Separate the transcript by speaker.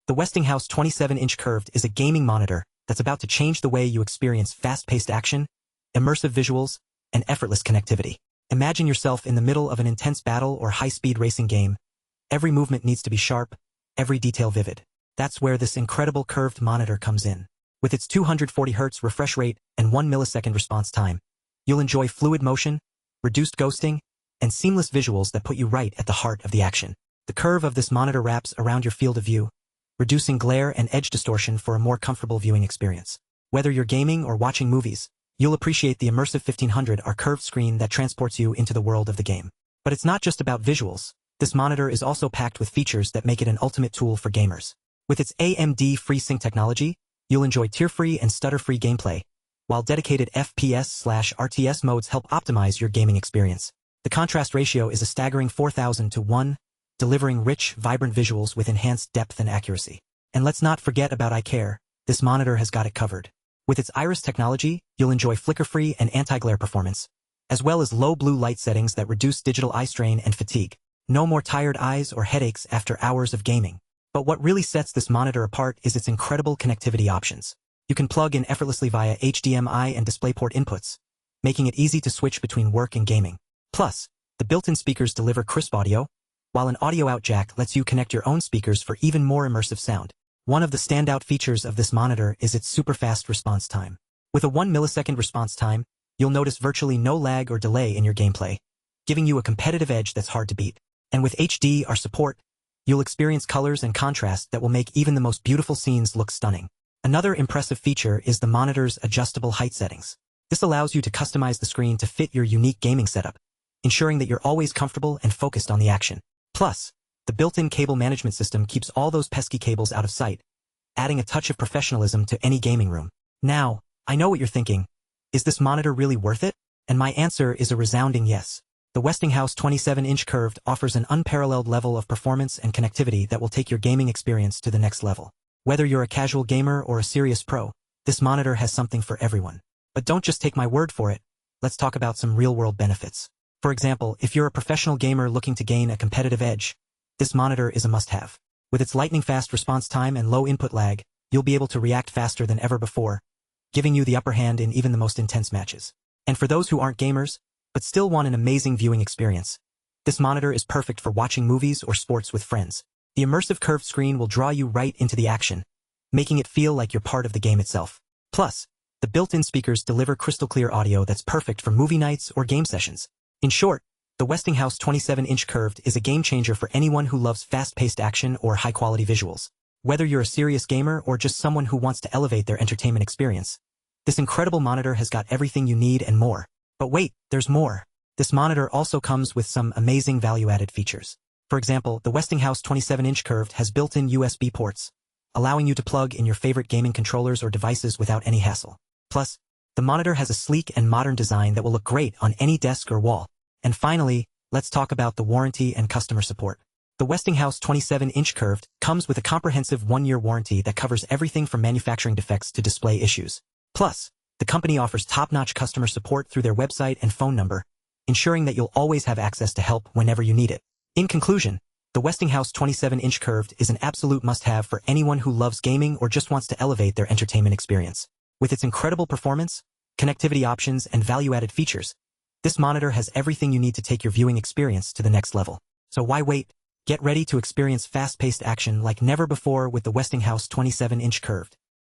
Speaker 1: The Westinghouse 27-inch curved is a gaming monitor that's about to change the way you experience fast-paced action, immersive visuals, and effortless connectivity. Imagine yourself in the middle of an intense battle or high-speed racing game. Every movement needs to be sharp, every detail vivid. That's where this incredible curved monitor comes in. With its 240 Hz refresh rate and 1 millisecond response time, you'll enjoy fluid motion, reduced ghosting, and seamless visuals that put you right at the heart of the action. The curve of this monitor wraps around your field of view, reducing glare and edge distortion for a more comfortable viewing experience. Whether you're gaming or watching movies, you'll appreciate the Immersive 1500R curved screen that transports you into the world of the game. But it's not just about visuals. This monitor is also packed with features that make it an ultimate tool for gamers. With its AMD FreeSync technology, you'll enjoy tear-free and stutter-free gameplay, while dedicated FPS/RTS modes help optimize your gaming experience. The contrast ratio is a staggering 4,000 to 1, delivering rich, vibrant visuals with enhanced depth and accuracy. And let's not forget about Eyecare. This monitor has got it covered. With its EyeRest technology, you'll enjoy flicker-free and anti-glare performance, as well as low blue light settings that reduce digital eye strain and fatigue. No more tired eyes or headaches after hours of gaming. But what really sets this monitor apart is its incredible connectivity options. You can plug in effortlessly via HDMI and DisplayPort inputs, making it easy to switch between work and gaming. Plus, the built-in speakers deliver crisp audio, while an audio out jack lets you connect your own speakers for even more immersive sound. One of the standout features of this monitor is its super-fast response time. With a 1 millisecond response time, you'll notice virtually no lag or delay in your gameplay, giving you a competitive edge that's hard to beat. And with HDR support, you'll experience colors and contrast that will make even the most beautiful scenes look stunning. Another impressive feature is the monitor's adjustable height settings. This allows you to customize the screen to fit your unique gaming setup, ensuring that you're always comfortable and focused on the action. Plus, the built-in cable management system keeps all those pesky cables out of sight, adding a touch of professionalism to any gaming room. Now, I know what you're thinking. Is this monitor really worth it? And my answer is a resounding yes. The Westinghouse 27-inch curved offers an unparalleled level of performance and connectivity that will take your gaming experience to the next level. Whether you're a casual gamer or a serious pro, this monitor has something for everyone. But don't just take my word for it. Let's talk about some real-world benefits. For example, if you're a professional gamer looking to gain a competitive edge, this monitor is a must-have. With its lightning-fast response time and low input lag, you'll be able to react faster than ever before, giving you the upper hand in even the most intense matches. And for those who aren't gamers, but still want an amazing viewing experience, this monitor is perfect for watching movies or sports with friends. The immersive curved screen will draw you right into the action, making it feel like you're part of the game itself. Plus, the built-in speakers deliver crystal-clear audio that's perfect for movie nights or game sessions. In short, the Westinghouse 27-inch curved is a game-changer for anyone who loves fast-paced action or high-quality visuals. Whether you're a serious gamer or just someone who wants to elevate their entertainment experience, this incredible monitor has got everything you need and more. But wait, there's more. This monitor also comes with some amazing value-added features. For example, the Westinghouse 27-inch curved has built-in USB ports, allowing you to plug in your favorite gaming controllers or devices without any hassle. Plus, the monitor has a sleek and modern design that will look great on any desk or wall. And finally, let's talk about the warranty and customer support. The Westinghouse 27-inch curved comes with a comprehensive 1-year warranty that covers everything from manufacturing defects to display issues. Plus, the company offers top-notch customer support through their website and phone number, ensuring that you'll always have access to help whenever you need it. In conclusion, the Westinghouse 27-inch curved is an absolute must-have for anyone who loves gaming or just wants to elevate their entertainment experience. With its incredible performance, connectivity options, and value-added features, this monitor has everything you need to take your viewing experience to the next level. So why wait? Get ready to experience fast-paced action like never before with the Westinghouse 27-inch curved.